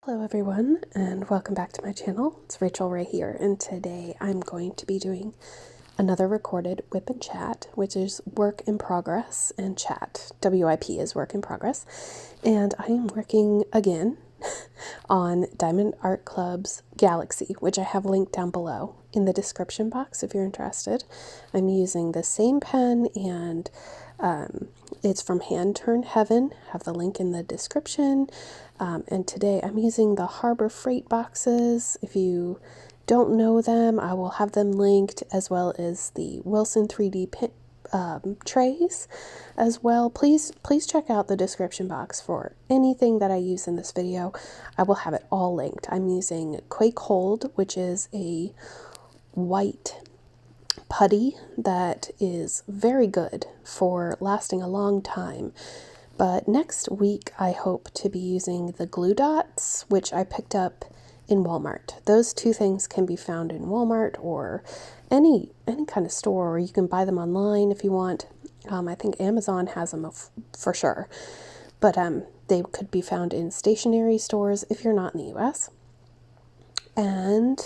Hello everyone, and welcome back to my channel. It's RACHELRAE here, and today I'm going to be doing another recorded Wipnchat, which is work in progress, and chat, WIP, is work in progress. And I am working again on Diamond Art Club's Galaxy, which I have linked down below in the description box if you're interested. I'm using the same pen, and it's from Hand Turn Heaven. I have the link in the description. And today I'm using the Harbor Freight boxes. If you don't know them, I will have them linked, as well as the Wilson 3D trays as well. Please check out the description box for anything that I use in this video. I will have it all linked. I'm using Quake Hold, which is a white putty that is very good for lasting a long time. But next week I hope to be using the glue dots, which I picked up in Walmart. Those two things can be found in Walmart or any kind of store, or you can buy them online if you want. I think Amazon has them for sure, but they could be found in stationery stores if you're not in the US. And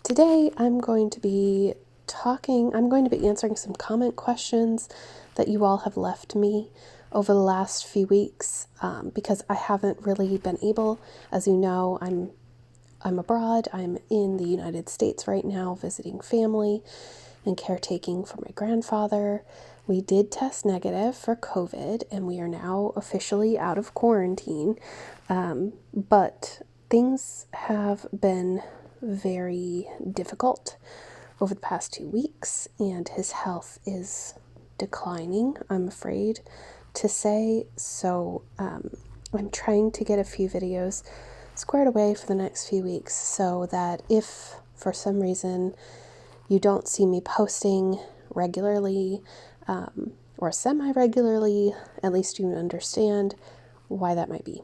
today I'm going to be answering some comment questions that you all have left me over the last few weeks, because I haven't really been able, as you know, I'm abroad. I'm in the United States right now visiting family and caretaking for my grandfather. We did test negative for COVID, and we are now officially out of quarantine, but things have been very difficult over the past 2 weeks, and his health is declining, I'm afraid to say. So I'm trying to get a few videos squared away for the next few weeks, so that if for some reason you don't see me posting regularly, or semi-regularly, at least you understand why that might be.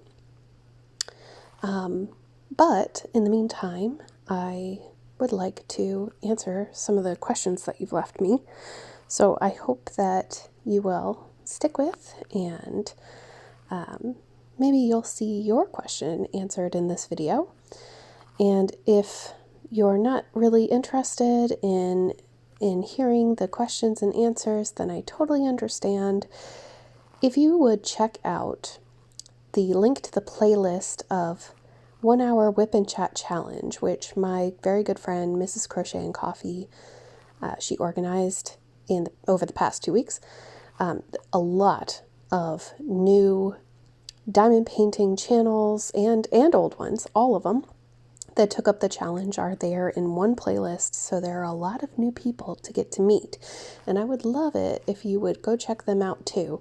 But in the meantime, I would like to answer some of the questions that you've left me. So I hope that you will stick with, and maybe you'll see your question answered in this video. And if you're not really interested in hearing the questions and answers, then I totally understand. If you would check out the link to the playlist of 1 Hour Wipnchat Challenge, which my very good friend Mrs. Crochet and Coffee, she organized over the past 2 weeks. A lot of new diamond painting channels and old ones, all of them that took up the challenge are there in one playlist, so there are a lot of new people to get to meet, and I would love it if you would go check them out too.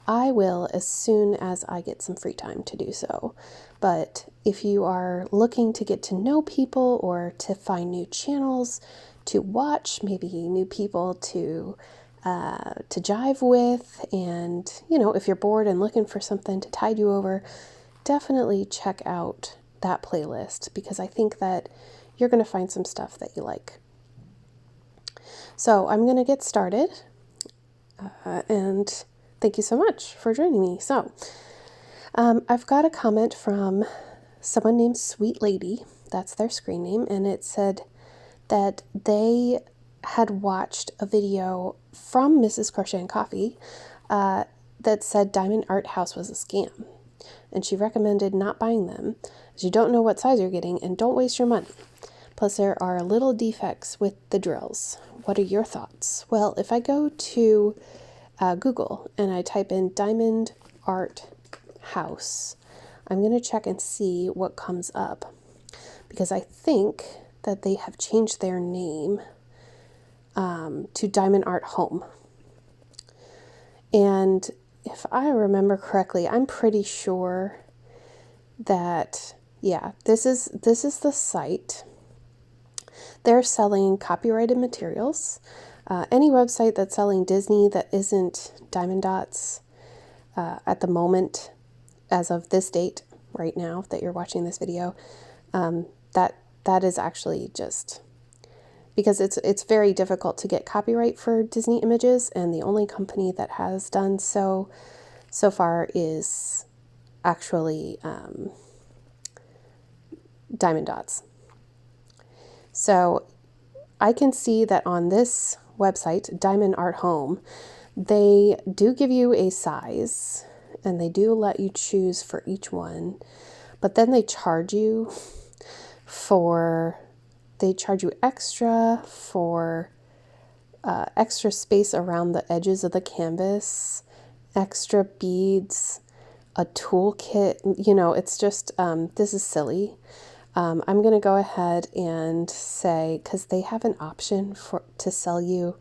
I will as soon as I get some free time to do so. But if you are looking to get to know people, or to find new channels to watch, maybe new people to jive with, and if you're bored and looking for something to tide you over, definitely check out that playlist, because I think that you're going to find some stuff that you like. So I'm going to get started, and thank you so much for joining me. So I've got a comment from someone named Sweet Lady. That's their screen name, and it said that they had watched a video from Mrs. Crochet and Coffee that said Diamond Art House was a scam, and she recommended not buying them, as you don't know what size you're getting and don't waste your money. Plus there are little defects with the drills. What are your thoughts? Well, if I go to Google and I type in Diamond Art House, I'm going to check and see what comes up, because I think that they have changed their name to Diamond Art Home. And if I remember correctly, I'm pretty sure that, yeah, this is the site. They're selling copyrighted materials. Any website that's selling Disney that isn't Diamond Dots at the moment, as of this date right now that you're watching this video, that is actually just because it's very difficult to get copyright for Disney images, and the only company that has done so far is actually diamond dots. So I can see that on this website, Diamond Art Home, they do give you a size and they do let you choose for each one, but then they charge you extra for extra space around the edges of the canvas, extra beads, a toolkit. You know, it's just, this is silly. I'm going to go ahead and say, because they have an option to sell you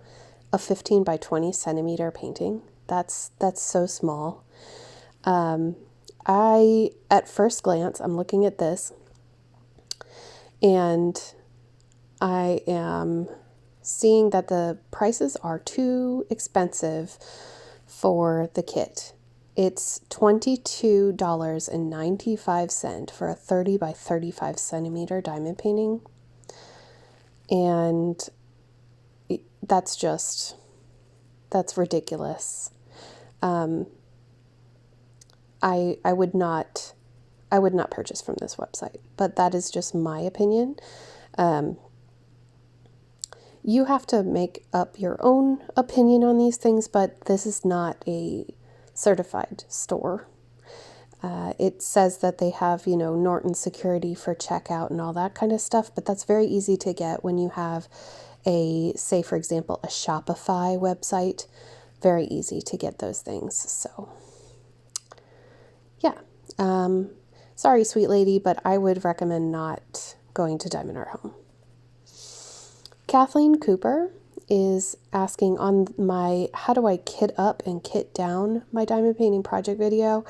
a 15 by 20 centimeter painting. That's so small. At first glance, I'm looking at this and I am seeing that the prices are too expensive for the kit. It's $22.95 for a 30 by 35 centimeter diamond painting. And that's ridiculous. I would not purchase from this website, but that is just my opinion. You have to make up your own opinion on these things, but this is not a certified store. It says that they have, Norton security for checkout and all that kind of stuff, but that's very easy to get when you have say, for example, a Shopify website. Very easy to get those things. So, yeah. Sorry, sweet lady, but I would recommend not going to Diamond Art Home. Kathleen Cooper is asking on my how do I kit up and kit down my diamond painting project video,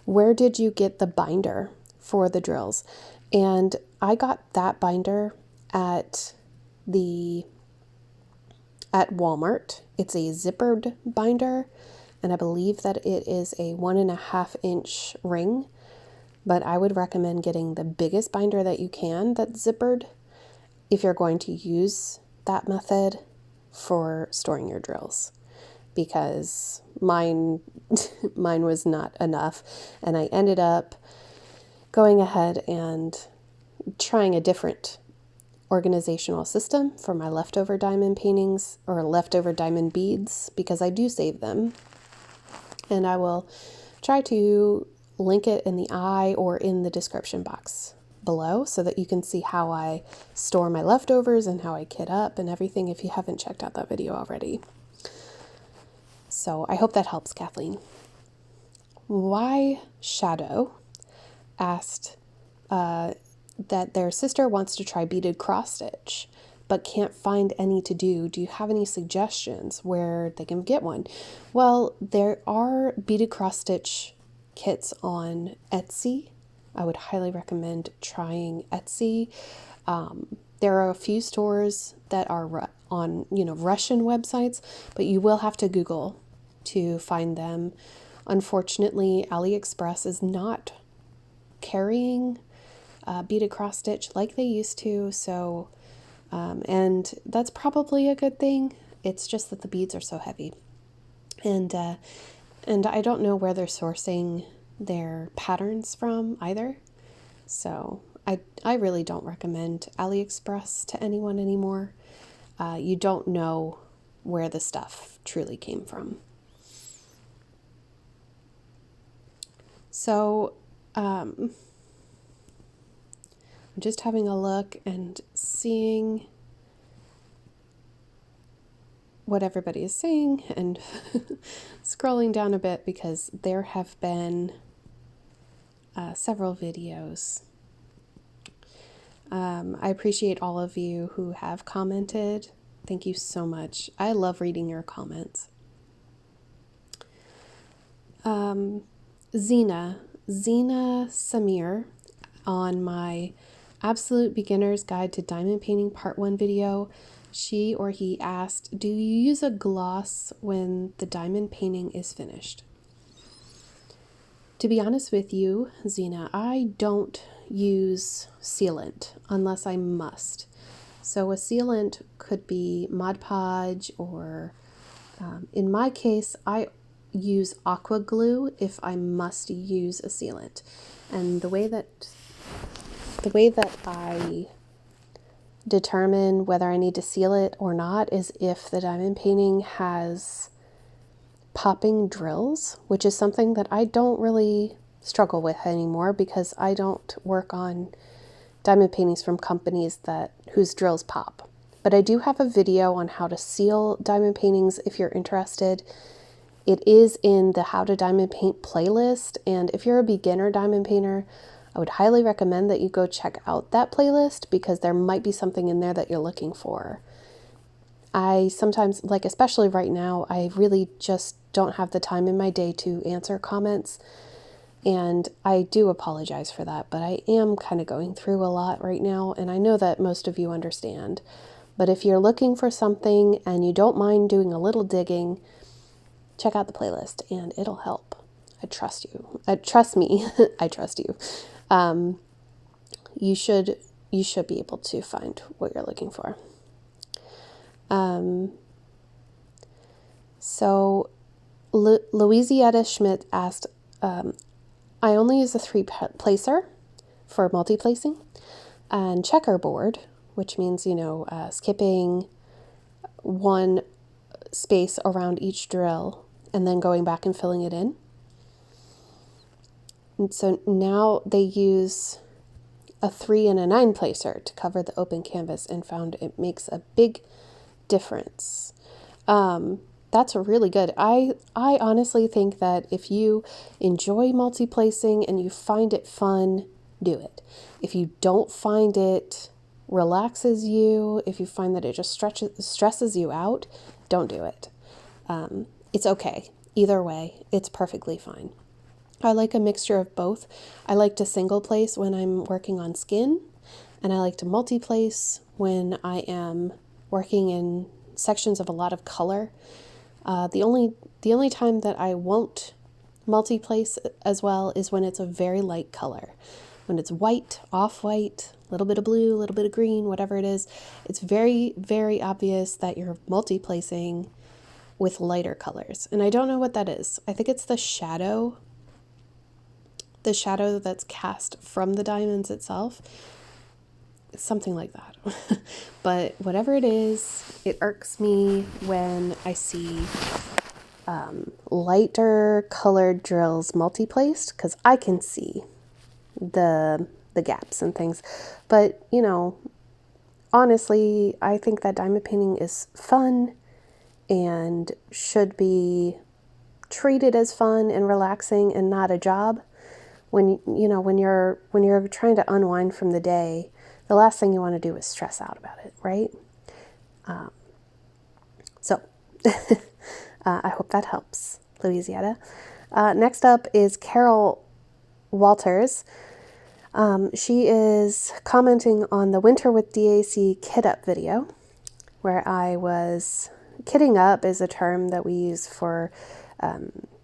where did you get the binder for the drills? And I got that binder at Walmart. It's a zippered binder, and I believe that it is a 1.5 inch ring, but I would recommend getting the biggest binder that you can that's zippered if you're going to use that method for storing your drills, because mine was not enough, and I ended up going ahead and trying a different organizational system for my leftover diamond paintings or leftover diamond beads, because I do save them, and I will try to link it in the eye or in the description box below so that you can see how I store my leftovers and how I kit up and everything if you haven't checked out that video already. So I hope that helps, Kathleen. Why Shadow asked that their sister wants to try beaded cross stitch but can't find any to do. Do you have any suggestions where they can get one? Well, there are beaded cross stitch kits on Etsy. I would highly recommend trying Etsy. There are a few stores that are on, Russian websites, but you will have to Google to find them. Unfortunately, AliExpress is not carrying beaded cross stitch like they used to. So, and that's probably a good thing. It's just that the beads are so heavy, and I don't know where they're sourcing their patterns from either. So I really don't recommend AliExpress to anyone anymore. You don't know where the stuff truly came from. So I'm just having a look and seeing what everybody is saying and scrolling down a bit, because there have been several videos. I appreciate all of you who have commented. Thank you so much. I love reading your comments. Zena Samir, on my Absolute Beginner's Guide to Diamond Painting Part 1 video, she or he asked, do you use a gloss when the diamond painting is finished? To be honest with you, Zena, I don't use sealant unless I must. So a sealant could be Mod Podge, or in my case, I use aqua glue if I must use a sealant. And the way that the way that I determine whether I need to seal it or not is if the diamond painting has popping drills, which is something that I don't really struggle with anymore because I don't work on diamond paintings from companies whose drills pop. But I do have a video on how to seal diamond paintings if you're interested. It is in the How to Diamond Paint playlist, and if you're a beginner diamond painter, I would highly recommend that you go check out that playlist because there might be something in there that you're looking for. I sometimes, like especially right now, I really just don't have the time in my day to answer comments, and I do apologize for that, but I am kind of going through a lot right now, and I know that most of you understand. But if you're looking for something and you don't mind doing a little digging, check out the playlist and it'll help. I trust you. Trust me. I trust you. You should be able to find what you're looking for. So Louisietta Schmidt asked, I only use a 3-placer for multi-placing and checkerboard, which means, skipping one space around each drill and then going back and filling it in. And so now they use a 3 and a 9-placer to cover the open canvas and found it makes a big difference. That's really good. I honestly think that if you enjoy multi-placing and you find it fun, do it. If you don't find it relaxes you, if you find that it just stresses you out, don't do it. It's okay. Either way, it's perfectly fine. I like a mixture of both. I like to single place when I'm working on skin, and I like to multi-place when I am working in sections of a lot of color. The only time that I won't multi-place as well is when it's a very light color. When it's white, off-white, a little bit of blue, a little bit of green, whatever it is, it's very, very obvious that you're multi-placing with lighter colors. And I don't know what that is. I think it's the shadow that's cast from the diamonds itself. It's something like that. But whatever it is, it irks me when I see lighter colored drills multi-placed because I can see the gaps and things. But, honestly, I think that diamond painting is fun and should be treated as fun and relaxing and not a job. When you're trying to unwind from the day, the last thing you want to do is stress out about it, right? I hope that helps, Louisiana. Next up is Carol Walters. She is commenting on the Winter with DAC Kit Up video, where I was... Kitting up is a term that we use for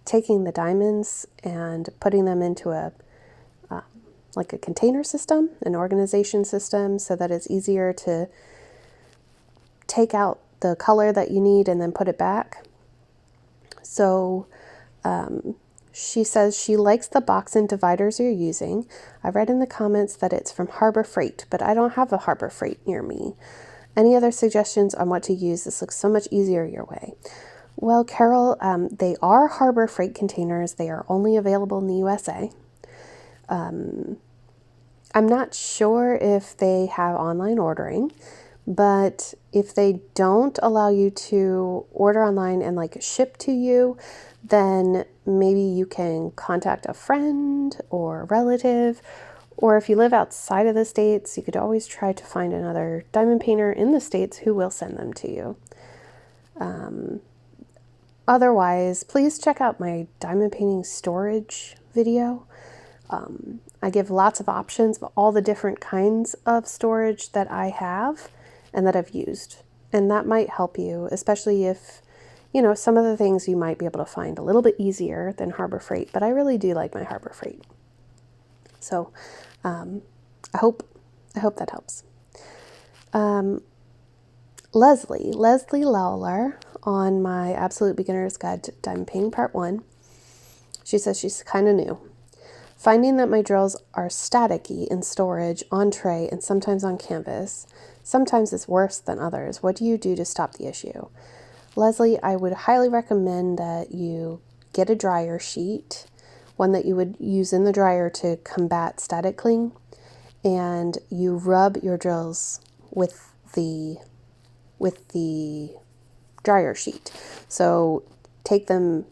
taking the diamonds and putting them into a container system, an organization system, so that it's easier to take out the color that you need and then put it back. So she says she likes the box and dividers you're using. I read in the comments that it's from Harbor Freight, but I don't have a Harbor Freight near me. Any other suggestions on what to use? This looks so much easier your way. Well, Carol, they are Harbor Freight containers. They are only available in the USA. I'm not sure if they have online ordering, but if they don't allow you to order online and ship to you, then maybe you can contact a friend or relative. Or if you live outside of the States, you could always try to find another diamond painter in the States who will send them to you. Otherwise, please check out my diamond painting storage video. I give lots of options of all the different kinds of storage that I have and that I've used. And that might help you, especially if, some of the things you might be able to find a little bit easier than Harbor Freight. But I really do like my Harbor Freight. So I hope that helps. Leslie Lawler on my Absolute Beginner's Guide to Diamond Painting Part 1. She says she's kind of new. Finding that my drills are staticky in storage, on tray, and sometimes on canvas. Sometimes it's worse than others. What do you do to stop the issue? Leslie, I would highly recommend that you get a dryer sheet, one that you would use in the dryer to combat static cling, and you rub your drills with the dryer sheet. So take them,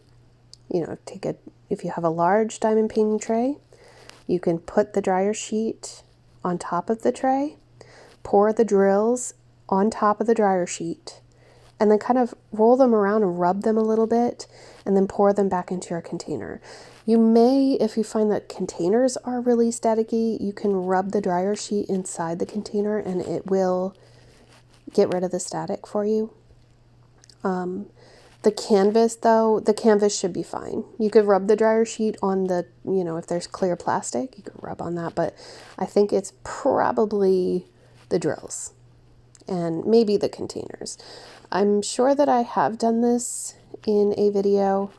if you have a large diamond painting tray, you can put the dryer sheet on top of the tray, pour the drills on top of the dryer sheet, and then kind of roll them around and rub them a little bit, and then pour them back into your container. You may, if you find that containers are really staticky, you can rub the dryer sheet inside the container and it will get rid of the static for you. The canvas though, the canvas should be fine. You could rub the dryer sheet on the, if there's clear plastic, you could rub on that, but I think it's probably the drills and maybe the containers. I'm sure that I have done this in a video.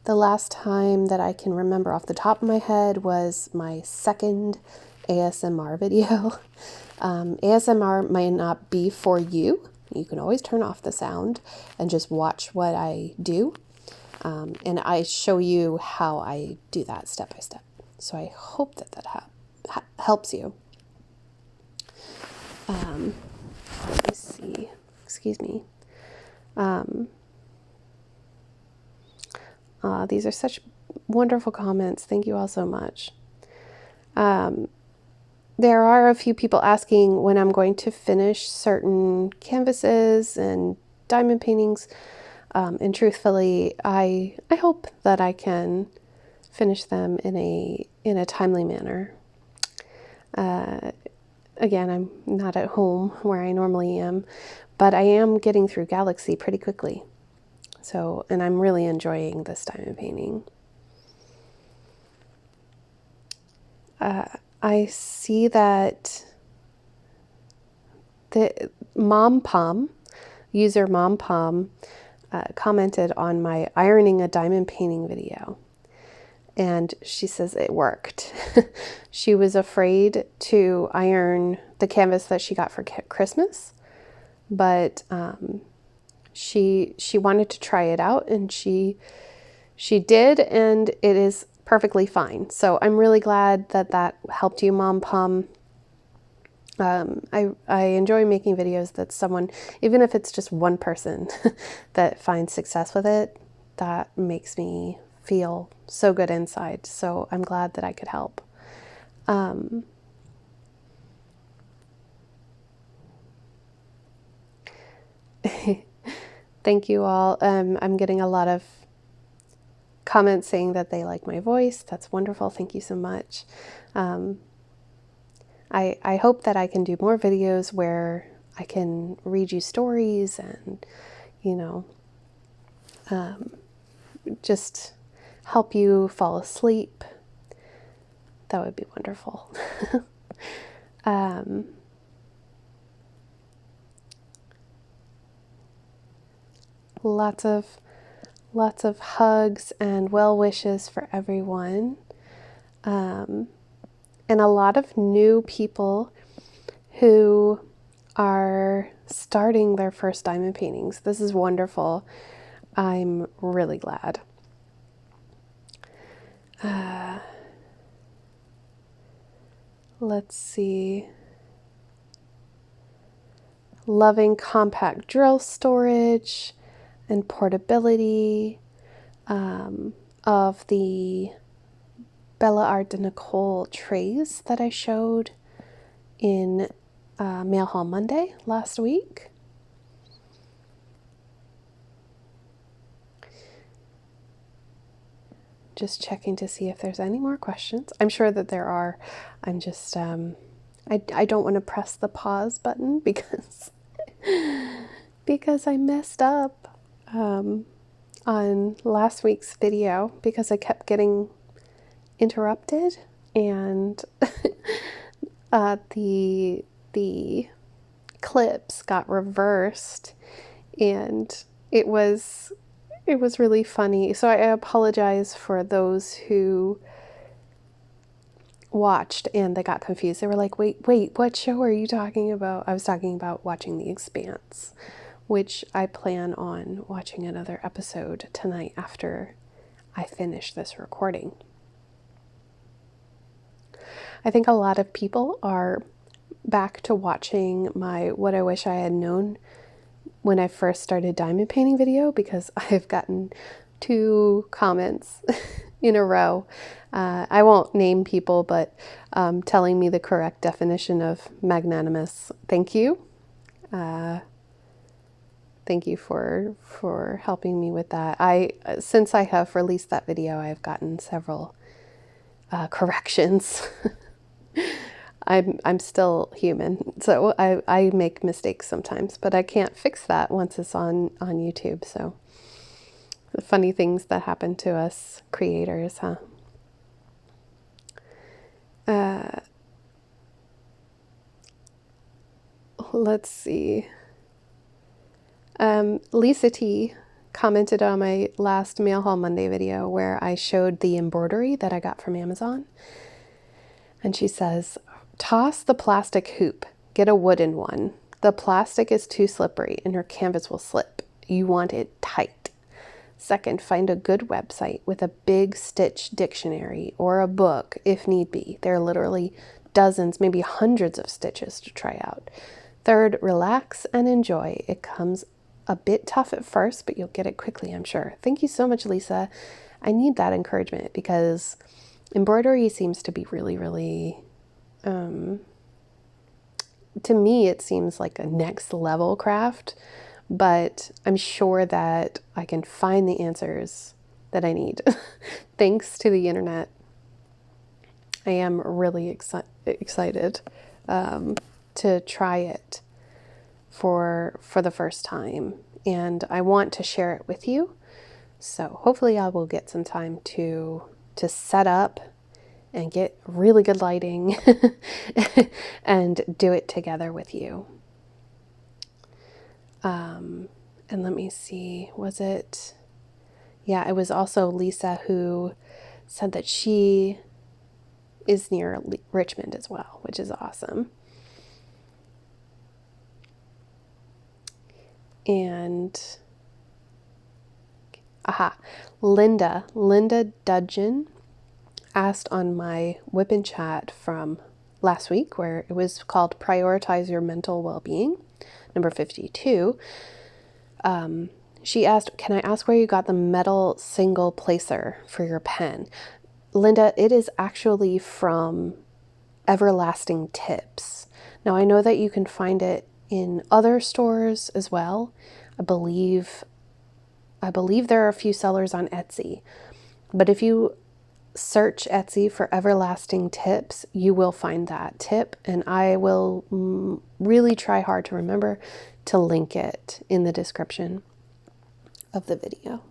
The last time that I can remember off the top of my head was my second ASMR video. ASMR might not be for you. You can always turn off the sound and just watch what I do. And I show you how I do that step by step. So I hope that helps you. Let me see. Excuse me. These are such wonderful comments. Thank you all so much. There are a few people asking when I'm going to finish certain canvases and diamond paintings. And truthfully, I hope that I can finish them in a timely manner. Again, I'm not at home where I normally am, but I am getting through Galaxy pretty quickly. So, and I'm really enjoying this diamond painting. I see that the user Mom Pom, commented on my ironing a diamond painting video. And she says it worked. She was afraid to iron the canvas that she got for Christmas, but she wanted to try it out, and she did, and it is perfectly fine. So I'm really glad that helped you, Mom Pom. I enjoy making videos that someone, even if it's just one person that finds success with it, that makes me feel so good inside. So I'm glad that I could help. Thank you all. I'm getting a lot of comments saying that they like my voice. That's wonderful. Thank you so much. I hope that I can do more videos where I can read you stories and, just help you fall asleep. That would be wonderful. Lots of hugs and well wishes for everyone. And a lot of new people who are starting their first diamond paintings. This is wonderful. I'm really glad. Let's see. Loving compact drill storage and portability of the Bella Art de Nicole trays that I showed in Mail Haul Monday last week. Just checking to see if there's any more questions. I'm sure that there are. I'm just, I don't want to press the pause button because I messed up on last week's video because I kept getting interrupted, and the clips got reversed, and it was really funny. So I apologize for those who watched and they got confused. They were like, wait, what show are you talking about? I was talking about watching The Expanse, which I plan on watching another episode tonight after I finish this recording. I think a lot of people are back to watching my What I Wish I Had Known when I first started diamond painting video, because I've gotten 2 comments in a row. I won't name people, but telling me the correct definition of magnanimous. Thank you. Thank you for helping me with that. Since I have released that video, I've gotten several corrections. I'm still human, so I make mistakes sometimes, but I can't fix that once it's on YouTube. So the funny things that happen to us creators, huh? Let's see. Lisa T commented on my last Mail Haul Monday video where I showed the embroidery that I got from Amazon. And she says, toss the plastic hoop, get a wooden one. The plastic is too slippery and your canvas will slip. You want it tight. Second, find a good website with a big stitch dictionary or a book if need be. There are literally dozens, maybe hundreds of stitches to try out. Third, relax and enjoy. It comes a bit tough at first, but you'll get it quickly, I'm sure. Thank you so much, Lisa. I need that encouragement because embroidery seems to be really, really, to me, it seems like a next level craft, but I'm sure that I can find the answers that I need. Thanks to the internet. I am really excited to try it for the first time, and I want to share it with you. So hopefully I will get some time to set up and get really good lighting and do it together with you. And let me see, was it? Yeah, it was also Lisa who said that she is near Richmond as well, which is awesome. And Linda Dudgeon asked on my Wipnchat from last week, where it was called Prioritize Your Mental Well-Being, number 52. She asked, can I ask where you got the metal single placer for your pen? Linda, it is actually from Everlasting Tips. Now, I know that you can find it in other stores as well. I believe there are a few sellers on Etsy, but if you search Etsy for Everlasting Tips, you will find that tip, and I will really try hard to remember to link it in the description of the video.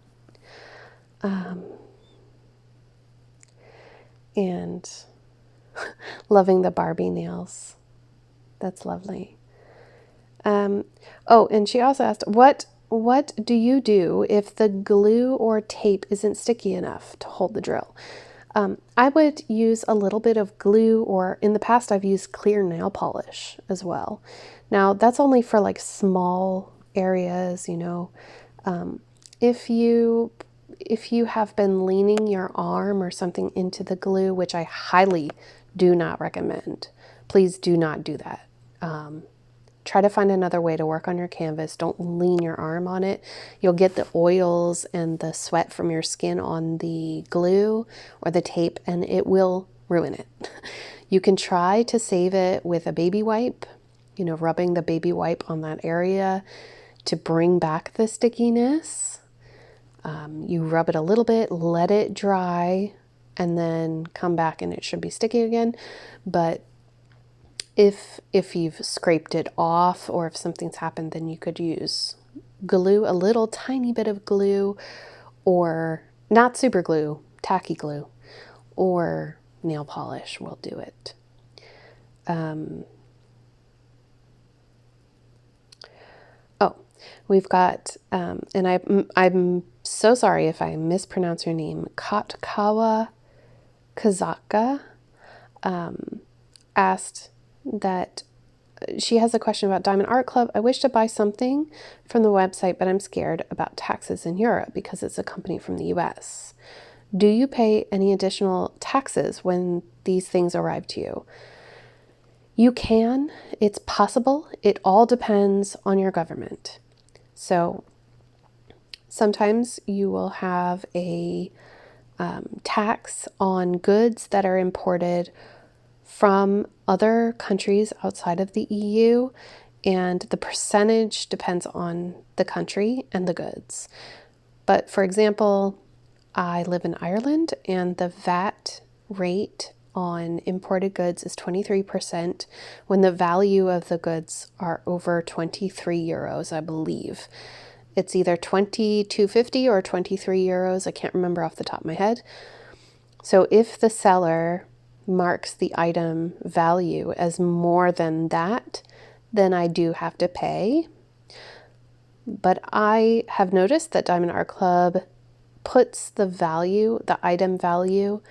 And loving the Barbie nails. That's lovely. Oh, and she also asked, what do you do if the glue or tape isn't sticky enough to hold the drill? I would use a little bit of glue, or in the past I've used clear nail polish as well. Now that's only for like small areas, you know. If you have been leaning your arm or something into the glue, which I highly do not recommend, please do not do that. Try to find another way to work on your canvas. Don't lean your arm on it. You'll get the oils and the sweat from your skin on the glue or the tape, and it will ruin it. You can try to save it with a baby wipe, you know, rubbing the baby wipe on that area to bring back the stickiness. You rub it a little bit, let it dry, and then come back and it should be sticky again. But if you've scraped it off, or if something's happened, then you could use glue, a little tiny bit of glue, or not super glue, tacky glue, or nail polish will do it. Oh, we've got, and I'm so sorry if I mispronounce your name, Katkawa Kazaka. asked that she has a question about Diamond Art Club. I wish to buy something from the website, but I'm scared about taxes in Europe because it's a company from the US. Do you pay any additional taxes when these things arrive to you? You can. It's possible. It all depends on your government. So sometimes you will have a tax on goods that are imported from other countries outside of the EU, and the percentage depends on the country and the goods. But for example, I live in Ireland, and the VAT rate on imported goods is 23% when the value of the goods are over 23 euros, I believe. It's either 22.50 or 23 euros. I can't remember off the top of my head. So if the seller marks the item value as more than that, then I do have to pay. But I have noticed that Diamond Art Club puts the value, the item value,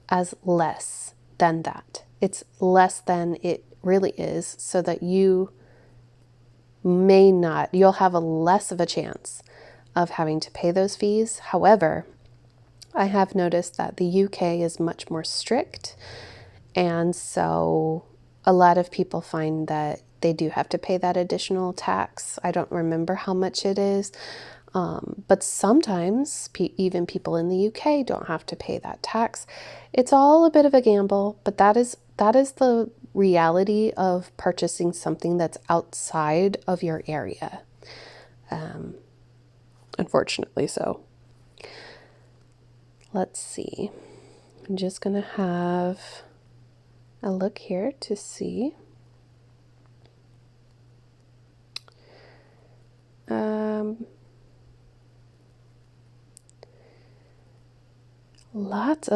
as less than that. It's less than it really is, so that you'll have a less of a chance of having to pay those fees. However, I have noticed that the UK is much more strict, and so a lot of people find that they do have to pay that additional tax. I don't remember how much it is, but sometimes even people in the UK don't have to pay that tax. It's all a bit of a gamble, but that is the reality of purchasing something that's outside of your area. Unfortunately so. Let's see. I'm just going to have a look here to see. Lots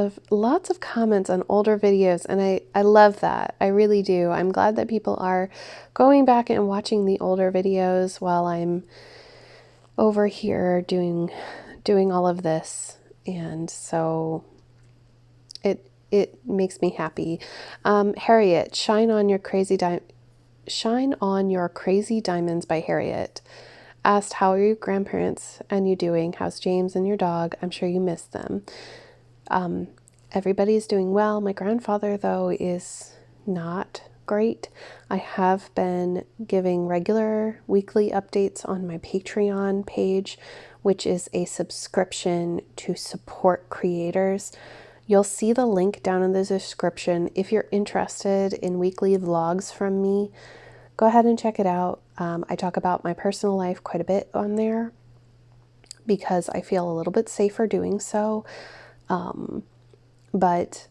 of comments on older videos, and I love that. I really do. I'm glad that people are going back and watching the older videos while I'm over here doing all of this. And so it makes me happy. Harriet, Shine on Your Crazy Diamonds by Harriet asked, how are your grandparents and you doing? How's James and your dog? I'm sure you miss them. Everybody's doing well. My grandfather, though, is not great. I have been giving regular weekly updates on my Patreon page, which is a subscription to support creators. You'll see the link down in the description. If you're interested in weekly vlogs from me, go ahead and check it out. I talk about my personal life quite a bit on there because I feel a little bit safer doing so. But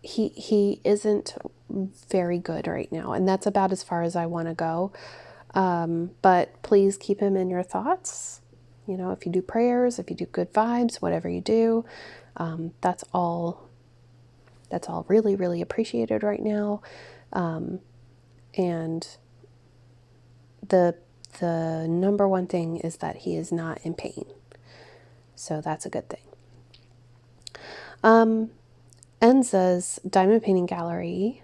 he isn't very good right now, and that's about as far as I want to go. But please keep him in your thoughts. You know, if you do prayers, if you do good vibes, whatever you do, that's all really, really appreciated right now. And the number one thing is that he is not in pain. So that's a good thing. Enza's Diamond Painting Gallery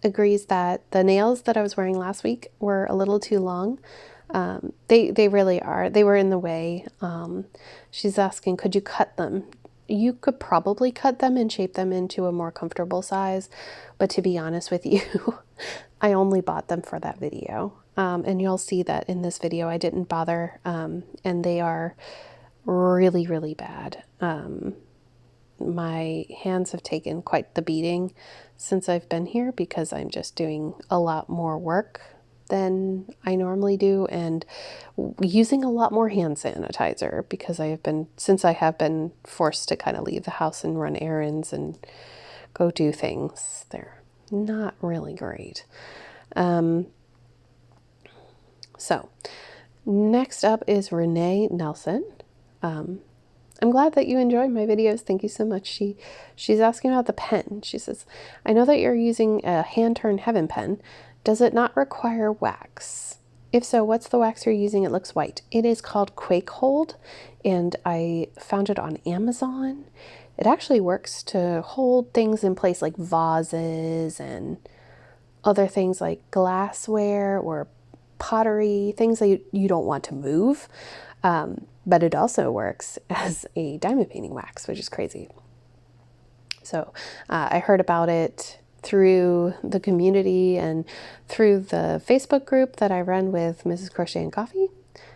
agrees that the nails that I was wearing last week were a little too long. They really are. They were in the way. She's asking, could you cut them? You could probably cut them and shape them into a more comfortable size. But to be honest with you, I only bought them for that video. And you'll see that in this video I didn't bother. And they are really, really bad. My hands have taken quite the beating since I've been here because I'm just doing a lot more work than I normally do and using a lot more hand sanitizer because since I have been forced to kind of leave the house and run errands and go do things. They're not really great. So next up is Renee Nelson. I'm glad that you enjoy my videos. Thank you so much. She's asking about the pen. She says, I know that you're using a hand-turned heaven pen. Does it not require wax? If so, what's the wax you're using? It looks white. It is called Quake Hold, and I found it on Amazon. it actually works to hold things in place like vases and other things like glassware or pottery, things that you don't want to move. But it also works as a diamond painting wax, which is crazy. So I heard about it through the community and through the Facebook group that I run with Mrs. Crochet and Coffee.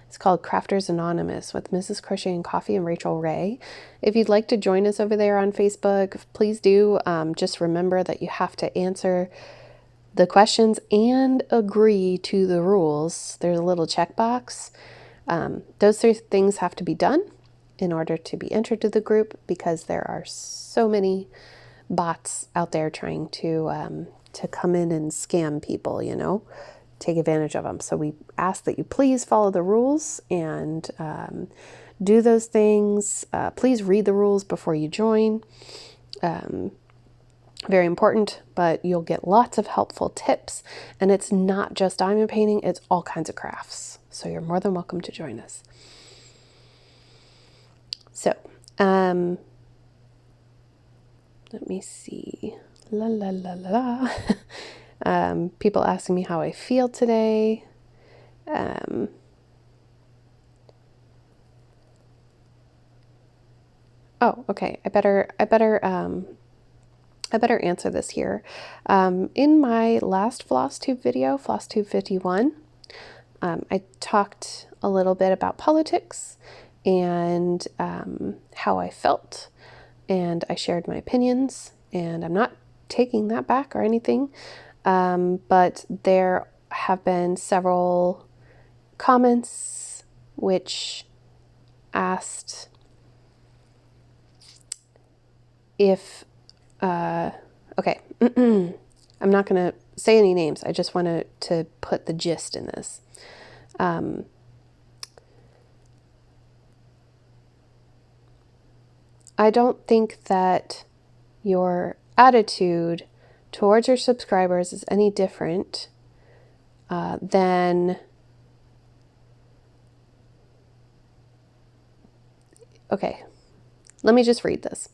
It's called Crafters Anonymous with Mrs. Crochet and Coffee and RACHELRAE. If you'd like to join us over there on Facebook, please do. Just remember that you have to answer the questions and agree to the rules. There's a little checkbox. Those 3 things have to be done in order to be entered to the group, because there are so many bots out there trying to come in and scam people, take advantage of them. So we ask that you please follow the rules and do those things. Please read the rules before you join. Very important, but you'll get lots of helpful tips. And it's not just diamond painting, it's all kinds of crafts. So you're more than welcome to join us. So, let me see. La la la la la. People asking me how I feel today. Oh, okay. I better answer this here. In my last FlossTube video, FlossTube 51, I talked a little bit about politics and how I felt, and I shared my opinions, and I'm not taking that back or anything, but there have been several comments which asked if okay, I'm not going to say any names. I just want to put the gist in this. I don't think that your attitude towards your subscribers is any different than... Okay, let me just read this.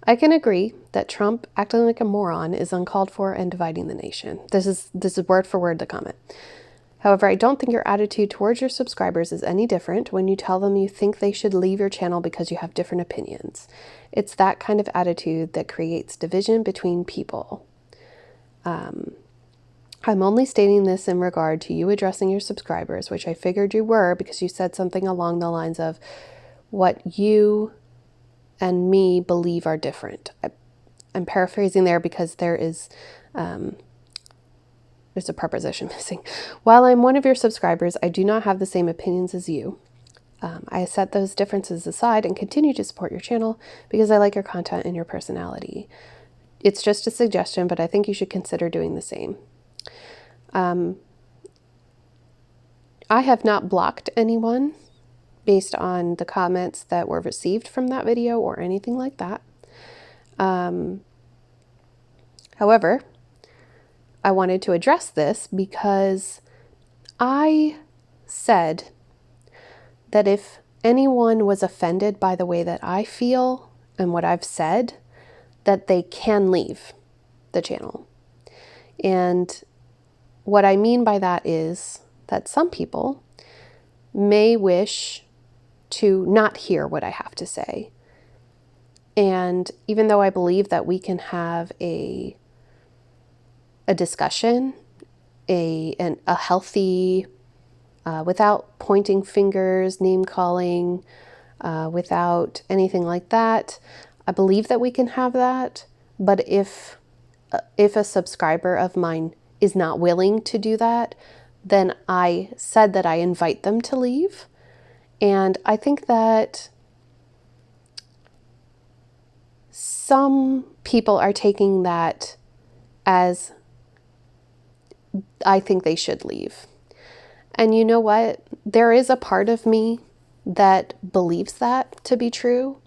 I can agree that Trump acting like a moron is uncalled for and dividing the nation. This is word for word the comment. However, I don't think your attitude towards your subscribers is any different when you tell them you think they should leave your channel because you have different opinions. It's that kind of attitude that creates division between people. I'm only stating this in regard to you addressing your subscribers, which I figured you were because you said something along the lines of what you and me believe are different. I'm paraphrasing there because there's a preposition missing. While I'm one of your subscribers, I do not have the same opinions as you. I set those differences aside and continue to support your channel because I like your content and your personality. It's just a suggestion, but I think you should consider doing the same. I have not blocked anyone based on the comments that were received from that video or anything like that. However, I wanted to address this because I said that if anyone was offended by the way that I feel and what I've said, that they can leave the channel. And what I mean by that is that some people may wish to not hear what I have to say. And even though I believe that we can have a discussion, a healthy, without pointing fingers, name calling, without anything like that, I believe that we can have that. But if a subscriber of mine is not willing to do that, then I said that I invite them to leave. And I think that some people are taking that as I think they should leave. And you know what? There is a part of me that believes that to be true.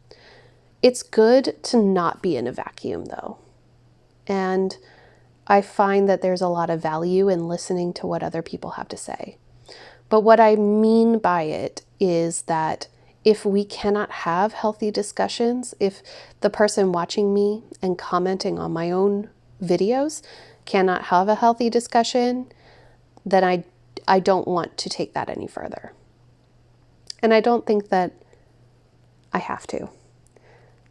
It's good to not be in a vacuum, though. And I find that there's a lot of value in listening to what other people have to say. But what I mean by it is that if we cannot have healthy discussions, if the person watching me and commenting on my own videos cannot have a healthy discussion, then I don't want to take that any further. And I don't think that I have to.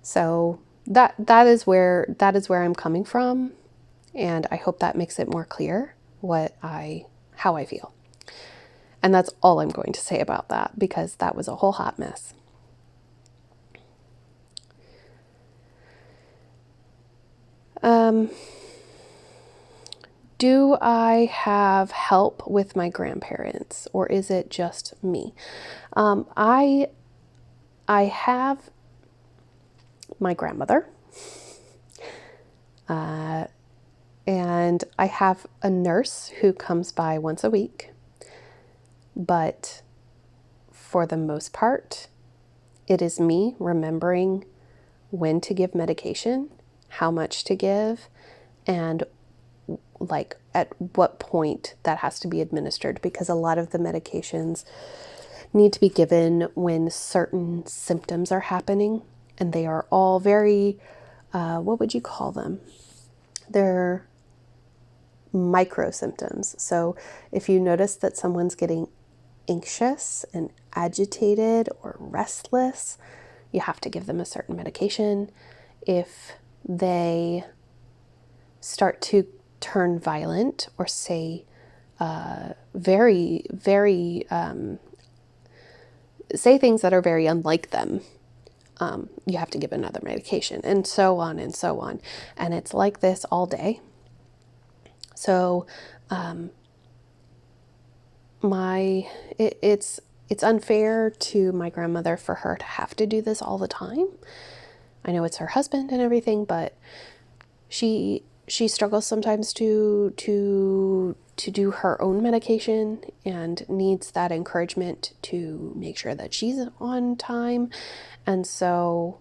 So that is where I'm coming from, and I hope that makes it more clear how I feel. And that's all I'm going to say about that, because that was a whole hot mess. Do I have help with my grandparents, or is it just me? I have my grandmother, and I have a nurse who comes by once a week, but for the most part, it is me remembering when to give medication, how much to give, and like at what point that has to be administered, because a lot of the medications need to be given when certain symptoms are happening, and they are all very, what would you call them? They're micro symptoms. So if you notice that someone's getting anxious and agitated or restless, you have to give them a certain medication. If they start to turn violent or say say things that are very unlike them, you have to give another medication, and so on and so on. And it's like this all day. So it's unfair to my grandmother for her to have to do this all the time. I know it's her husband and everything, but she struggles sometimes to do her own medication and needs that encouragement to make sure that she's on time. And so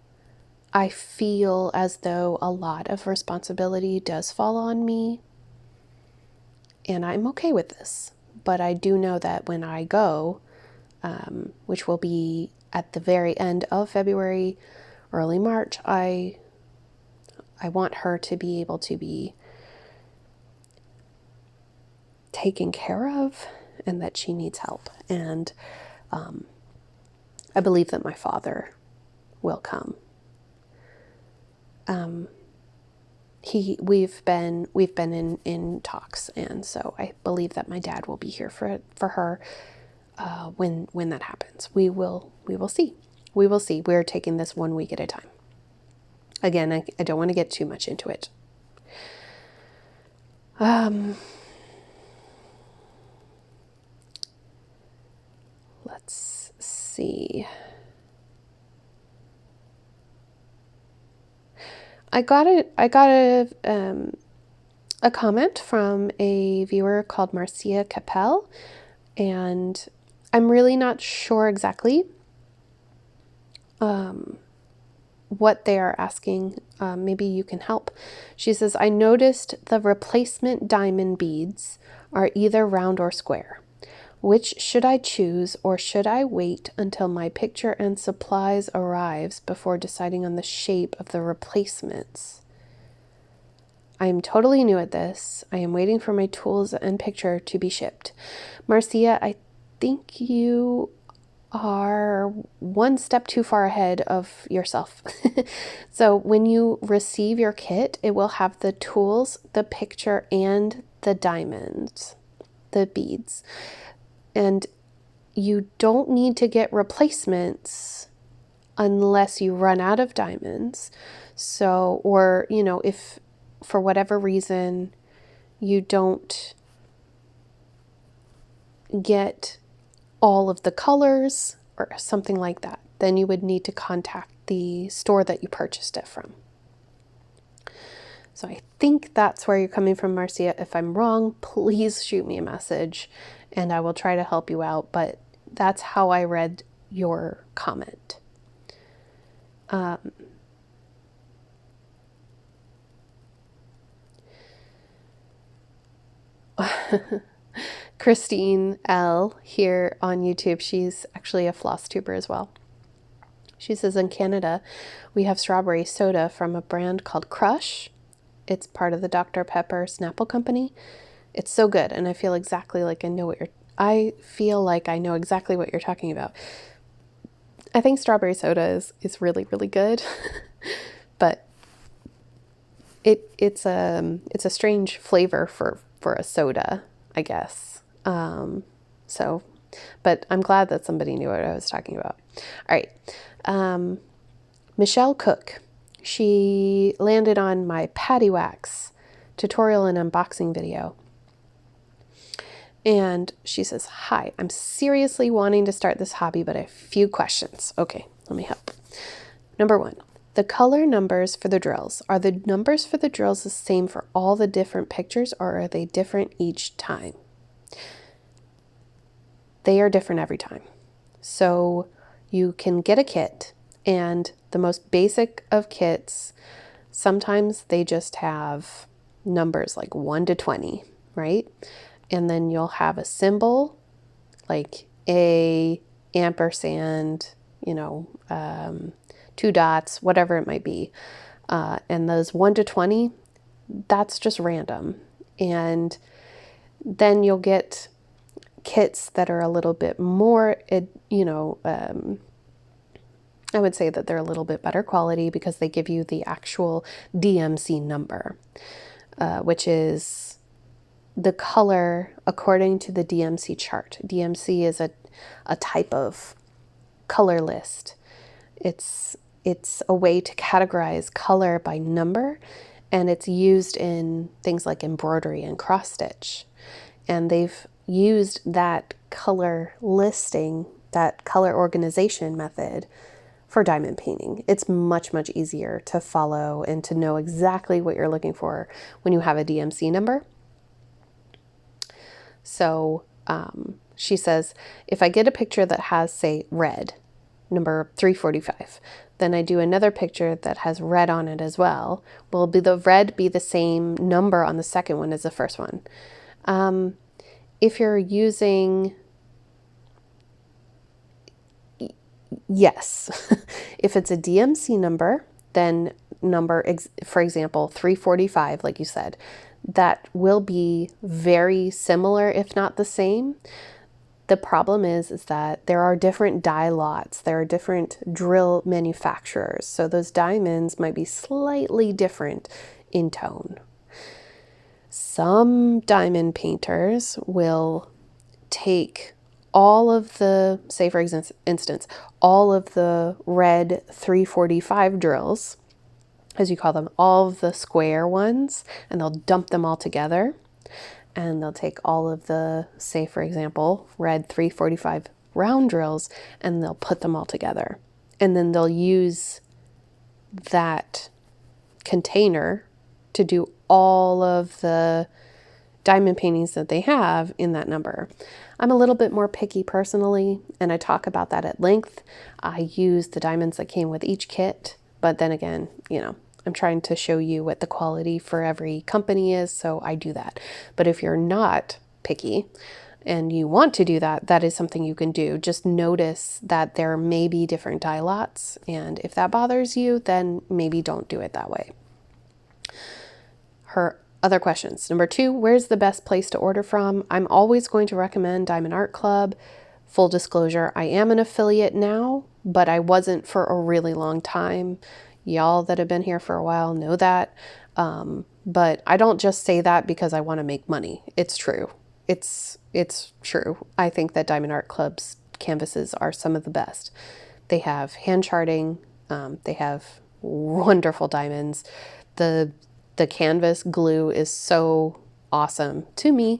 I feel as though a lot of responsibility does fall on me, and I'm okay with this. But I do know that when I go, which will be at the very end of February, early March, I want her to be able to be taken care of, and that she needs help. And I believe that my father will come. We've been in talks, and so I believe that my dad will be here for her when that happens. We will see. We will see. We're taking this 1 week at a time. Again, I don't want to get too much into it. Let's see. I got a comment from a viewer called Marcia Capel, and I'm really not sure exactly what they are asking. Maybe you can help. She says, I noticed the replacement diamond beads are either round or square. Which should I choose, or should I wait until my picture and supplies arrives before deciding on the shape of the replacements? I am totally new at this. I am waiting for my tools and picture to be shipped. Marcia, I think you are one step too far ahead of yourself. So when you receive your kit, it will have the tools, the picture, and the diamonds, the beads. And you don't need to get replacements unless you run out of diamonds. So, or, if for whatever reason you don't get all of the colors or something like that, then you would need to contact the store that you purchased it from. So I think that's where you're coming from, Marcia. If I'm wrong, please shoot me a message and I will try to help you out. But that's how I read your comment. Christine L. here on YouTube. She's actually a floss tuber as well. She says, in Canada, we have strawberry soda from a brand called Crush. It's part of the Dr. Pepper Snapple Company. It's so good, and I feel exactly like I know exactly what you're talking about. I think strawberry soda is really, really good, but it's a strange flavor for a soda, I guess. But I'm glad that somebody knew what I was talking about. All right. Michelle Cook. She landed on my patty wax tutorial and unboxing video. And she says, hi, I'm seriously wanting to start this hobby, but I have a few questions. Okay, let me help. Number 1, the color numbers for the drills. Are the numbers for the drills the same for all the different pictures, or are they different each time? They are different every time. So you can get a kit, and the most basic of kits, sometimes they just have numbers like 1 to 20, right? And then you'll have a symbol like a, ampersand, 2 dots, whatever it might be. And those 1 to 20, that's just random. And then you'll get kits that are a little bit more, I would say that they're a little bit better quality because they give you the actual DMC number, which is the color according to the DMC chart. DMC is a type of color list. It's a way to categorize color by number, and it's used in things like embroidery and cross stitch. And they've used that color listing, that color organization method for diamond painting. It's much, much easier to follow and to know exactly what you're looking for when you have a DMC number. So she says, if I get a picture that has, say, red, number 345, then I do another picture that has red on it as well. Will the red be the same number on the second one as the first one? If you're using, yes. If it's a DMC number, then for example, 345, like you said, that will be very similar, if not the same. The problem is that there are different die lots. There are different drill manufacturers. So those diamonds might be slightly different in tone. Some diamond painters will take all of the, say for instance, all of the red 345 drills, as you call them, all of the square ones, and they'll dump them all together. And they'll take all of the, say for example, red 345 round drills, and they'll put them all together. And then they'll use that container to do all of the diamond paintings that they have in that number. I'm a little bit more picky personally, and I talk about that at length. I use the diamonds that came with each kit, but then again, I'm trying to show you what the quality for every company is, so I do that. But if you're not picky and you want to do that, that is something you can do. Just notice that there may be different die lots, and if that bothers you, then maybe don't do it that way. Her other questions. Number 2, where's the best place to order from? I'm always going to recommend Diamond Art Club. Full disclosure, I am an affiliate now, but I wasn't for a really long time. Y'all that have been here for a while know that. But I don't just say that because I want to make money. It's true. It's true. I think that Diamond Art Club's canvases are some of the best. They have hand charting. They have wonderful diamonds. The canvas glue is so awesome to me.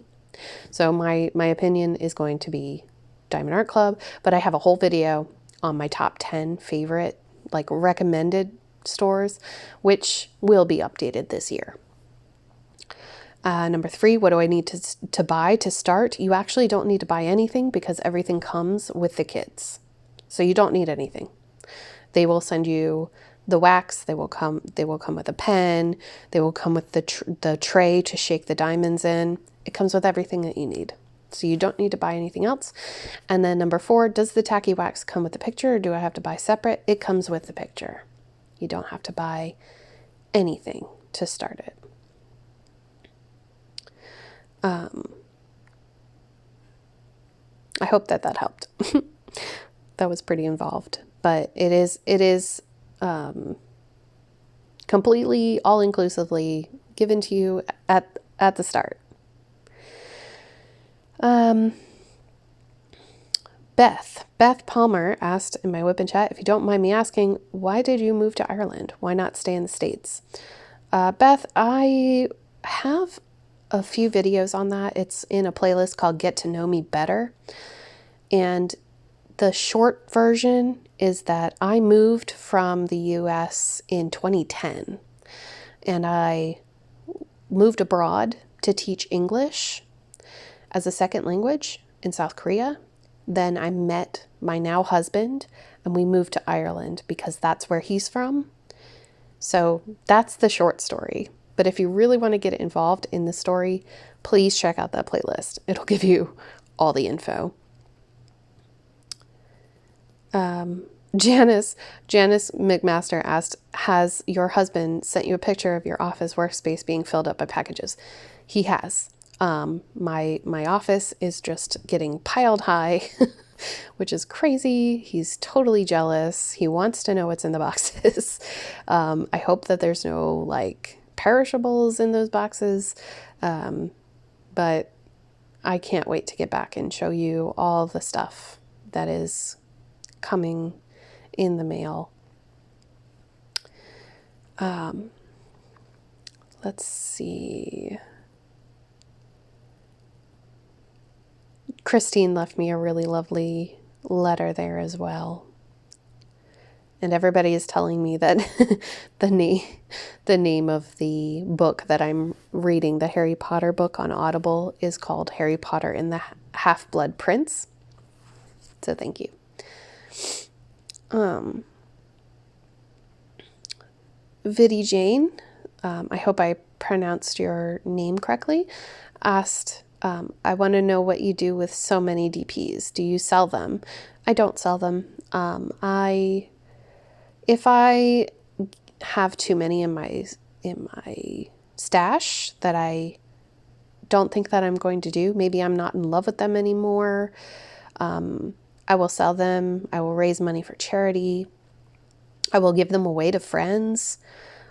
So my opinion is going to be Diamond Art Club, but I have a whole video on my top 10 favorite, like recommended stores, which will be updated this year. Number 3, what do I need to buy to start? You actually don't need to buy anything because everything comes with the kits. So you don't need anything. They will send you the wax. They will come with a pen. They will come with the tray to shake the diamonds in. It comes with everything that you need. So you don't need to buy anything else. And then number 4, does the tacky wax come with the picture or do I have to buy separate? It comes with the picture. You don't have to buy anything to start it. I hope that helped. That was pretty involved, but it is completely all-inclusively given to you at the start. Beth Palmer asked in my Wipnchat, if you don't mind me asking, why did you move to Ireland? Why not stay in the States? Beth, I have a few videos on that. It's in a playlist called Get to Know Me Better. And the short version is that I moved from the US in 2010 and I moved abroad to teach English as a second language in South Korea. Then I met my now husband and we moved to Ireland because that's where he's from. So that's the short story. But if you really want to get involved in the story, please check out that playlist. It'll give you all the info. Janice McMaster asked, has your husband sent you a picture of your office workspace being filled up by packages? He has. My office is just getting piled high, which is crazy. He's totally jealous. He wants to know what's in the boxes. I hope that there's no like perishables in those boxes. But I can't wait to get back and show you all the stuff that is coming in the mail. Let's see. Christine left me a really lovely letter there as well. And everybody is telling me that the name of the book that I'm reading, the Harry Potter book on Audible, is called Harry Potter and the Half-Blood Prince. So thank you. Viddy Jane, I hope I pronounced your name correctly, asked, I want to know what you do with so many DPs. Do you sell them? I don't sell them. If I have too many in my stash that I don't think that I'm going to do, maybe I'm not in love with them anymore, I will sell them. I will raise money for charity. I will give them away to friends.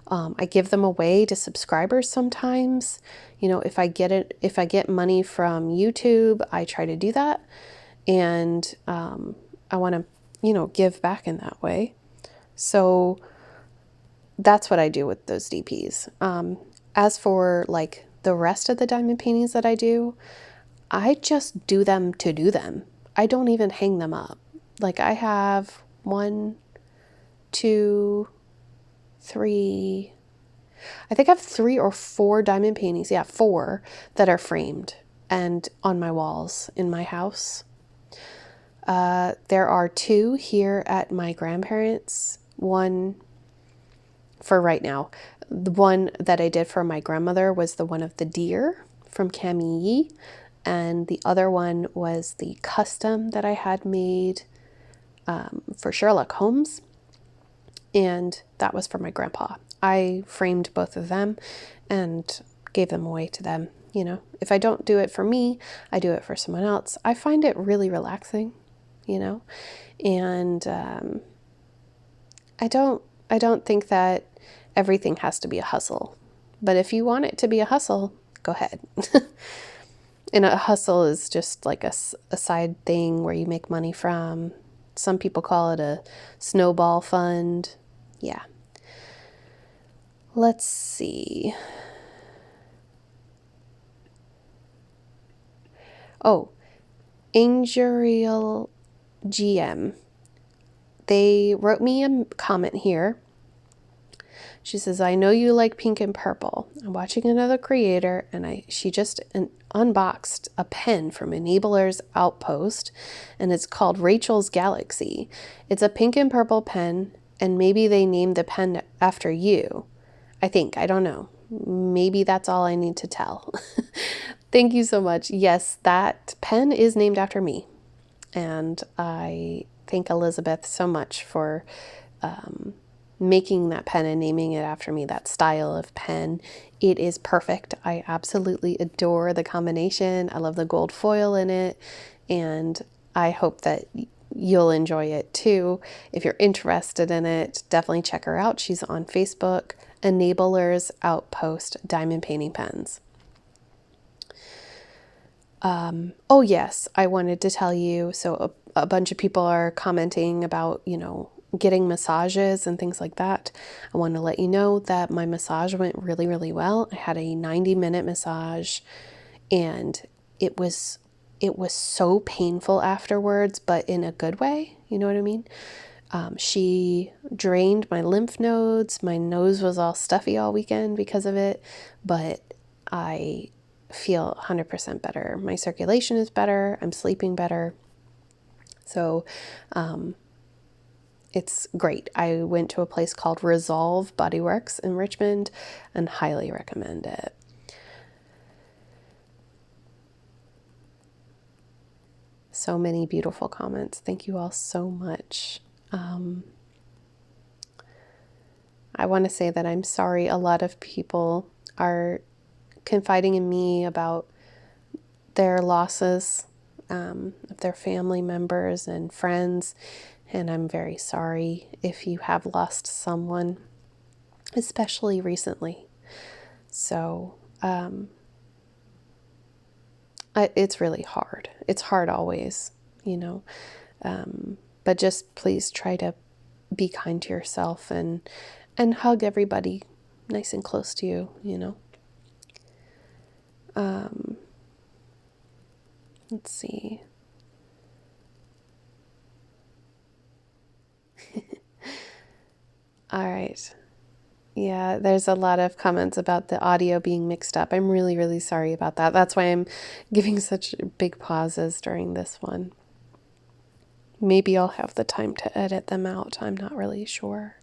I give them away to subscribers sometimes. You know, if I get money from YouTube, I try to do that. And I want to, give back in that way. So that's what I do with those DPs. As for like the rest of the diamond paintings that I do, I just do them to do them. I don't even hang them up. Like I have 1, 2, 3, I think I have 3 or 4 diamond paintings. Yeah, 4 that are framed and on my walls in my house. There are 2 here at my grandparents'. One for right now. The one that I did for my grandmother was the one of the deer from Cami Yi. And the other one was the custom that I had made for Sherlock Holmes. And that was for my grandpa. I framed both of them and gave them away to them. If I don't do it for me, I do it for someone else. I find it really relaxing, and I don't think that everything has to be a hustle. But if you want it to be a hustle, go ahead. And a hustle is just like a side thing where you make money from. Some people call it a snowball fund. Yeah. Let's see. Oh, Angerial GM. They wrote me a comment here. She says, I know you like pink and purple. I'm watching another creator and she just unboxed a pen from Enabler's Outpost and it's called Rachel's Galaxy. It's a pink and purple pen and maybe they named the pen after you. I don't know. Maybe that's all I need to tell. Thank you so much. Yes, that pen is named after me. And I thank Elizabeth so much for making that pen and naming it after me, that style of pen. It is perfect. I absolutely adore the combination. I love the gold foil in it, and I hope that you'll enjoy it too. If you're interested in it, definitely check her out. She's on Facebook, Enablers Outpost Diamond Painting Pens. Oh yes, I wanted to tell you, so a bunch of people are commenting about, getting massages and things like that. I want to let you know that my massage went really, really well. I had a 90-minute massage, and it was so painful afterwards, but in a good way. You know what I mean? She drained my lymph nodes. My nose was all stuffy all weekend because of it, but I feel 100% better. My circulation is better. I'm sleeping better. So, it's great. I went to a place called Resolve Bodyworks in Richmond and highly recommend it. So many beautiful comments. Thank you all so much. I want to say that I'm sorry a lot of people are confiding in me about their losses of their family members and friends, and I'm very sorry if you have lost someone, especially recently. So it's really hard. It's hard always, but just please try to be kind to yourself and hug everybody nice and close to you, Let's see. All right. Yeah, there's a lot of comments about the audio being mixed up. I'm really, really sorry about that. That's why I'm giving such big pauses during this one. Maybe I'll have the time to edit them out. I'm not really sure.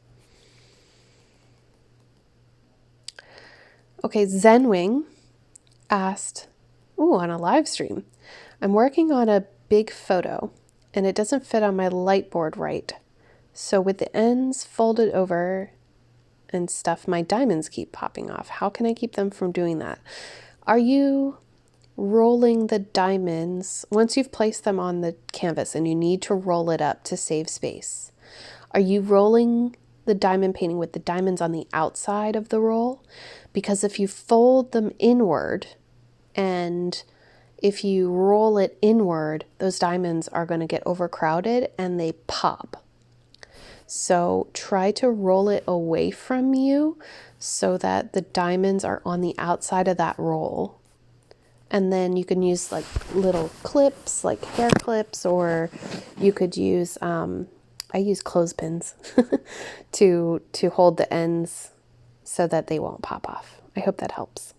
Okay, Zenwing asked, on a live stream, I'm working on a big photo and it doesn't fit on my light board right. So with the ends folded over and stuff, my diamonds keep popping off. How can I keep them from doing that? Are you rolling the diamonds once you've placed them on the canvas and you need to roll it up to save space? Are you rolling the diamond painting with the diamonds on the outside of the roll? Because if you fold them inward and if you roll it inward, those diamonds are going to get overcrowded and they pop. So try to roll it away from you so that the diamonds are on the outside of that roll. And then you can use like little clips, like hair clips, or you could use, I use clothespins to hold the ends so that they won't pop off. I hope that helps.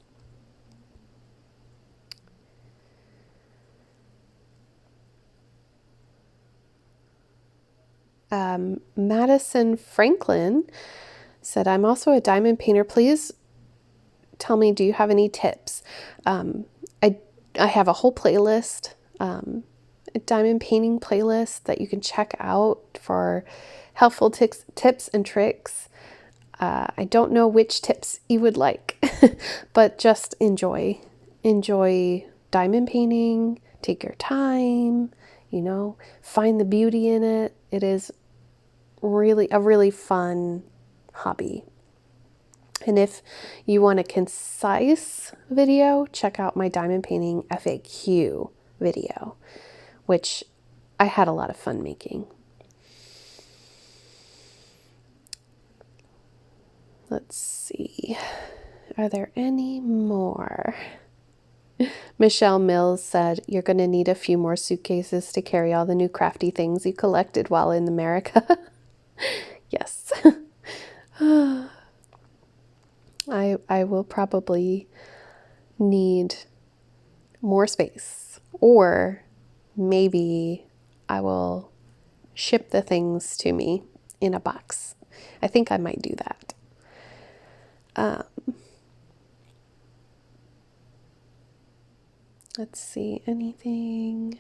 Madison Franklin said, I'm also a diamond painter. Please tell me, do you have any tips? I have a whole playlist, a diamond painting playlist that you can check out for helpful tips and tricks. I don't know which tips you would like, but just enjoy diamond painting, take your time, find the beauty in it. It is really a really fun hobby. And if you want a concise video, check out my diamond painting FAQ video, which I had a lot of fun making. Let's see. Are there any more? Michelle Mills said, you're going to need a few more suitcases to carry all the new crafty things you collected while in America. Yes. I will probably need more space, or maybe I will ship the things to me in a box. I think I might do that. Let's see, anything?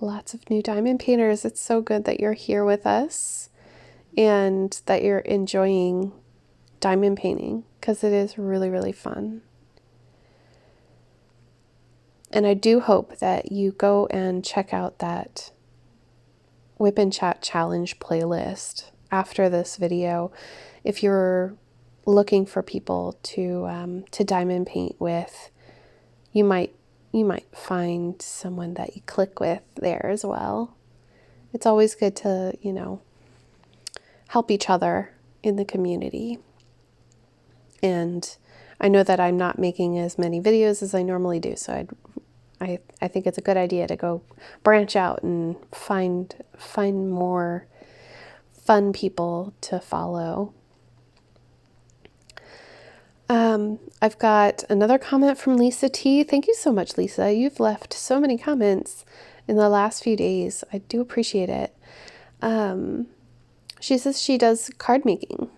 Lots of new diamond painters. It's so good that you're here with us and that you're enjoying diamond painting, because it is really, really fun. And I do hope that you go and check out that Wipnchat challenge playlist after this video. If you're looking for people to diamond paint with, you might find someone that you click with there as well. It's always good to, help each other in the community. And I know that I'm not making as many videos as I normally do, so I think it's a good idea to go branch out and find more fun people to follow. I've got another comment from Lisa T. Thank you so much, Lisa. You've left so many comments in the last few days. I do appreciate it. She says she does card making.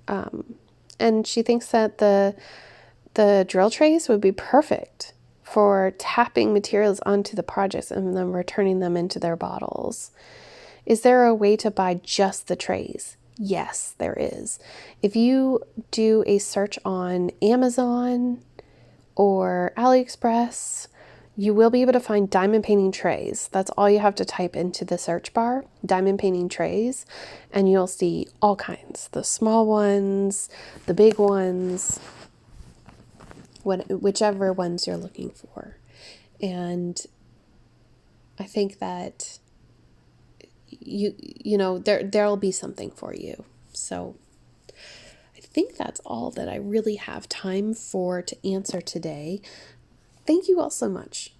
And she thinks that the drill trays would be perfect for tapping materials onto the projects and then returning them into their bottles. Is there a way to buy just the trays? Yes, there is. If you do a search on Amazon or AliExpress, you will be able to find diamond painting trays. That's all you have to type into the search bar, diamond painting trays, and you'll see all kinds. The small ones, the big ones, whichever ones you're looking for. And I think that there'll be something for you. So I think that's all that I really have time for to answer today. Thank you all so much.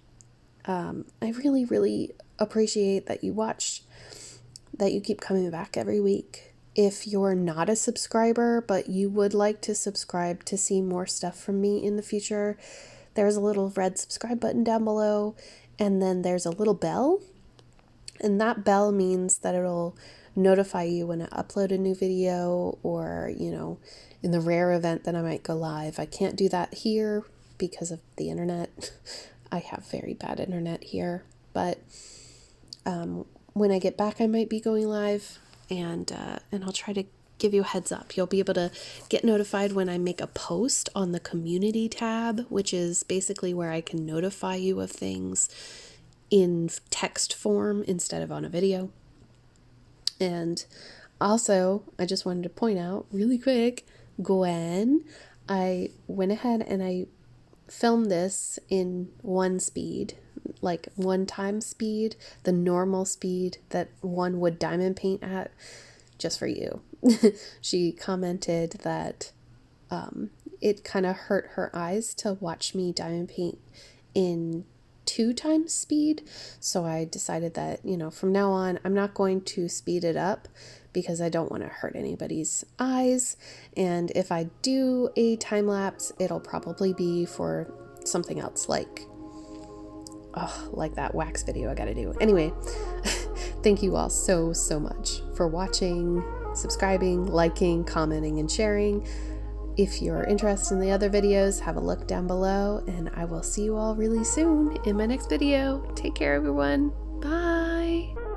I really, really appreciate that you watched, that you keep coming back every week. If you're not a subscriber, but you would like to subscribe to see more stuff from me in the future, there's a little red subscribe button down below, and then there's a little bell. And that bell means that it'll notify you when I upload a new video, or, in the rare event that I might go live. I can't do that here because of the internet. I have very bad internet here, but when I get back, I might be going live, and I'll try to give you a heads up. You'll be able to get notified when I make a post on the community tab, which is basically where I can notify you of things in text form instead of on a video. And also, I just wanted to point out really quick, Gwen, I went ahead and I filmed this in one speed, like 1x speed, the normal speed that one would diamond paint at, just for you. She commented that it kind of hurt her eyes to watch me diamond paint in 2x speed. So I decided that, from now on, I'm not going to speed it up because I don't want to hurt anybody's eyes. And if I do a time lapse, it'll probably be for something else, like that wax video I gotta do. Anyway, thank you all so much for watching, subscribing, liking, commenting, and sharing. If you're interested in the other videos, have a look down below, and I will see you all really soon in my next video. Take care, everyone. Bye.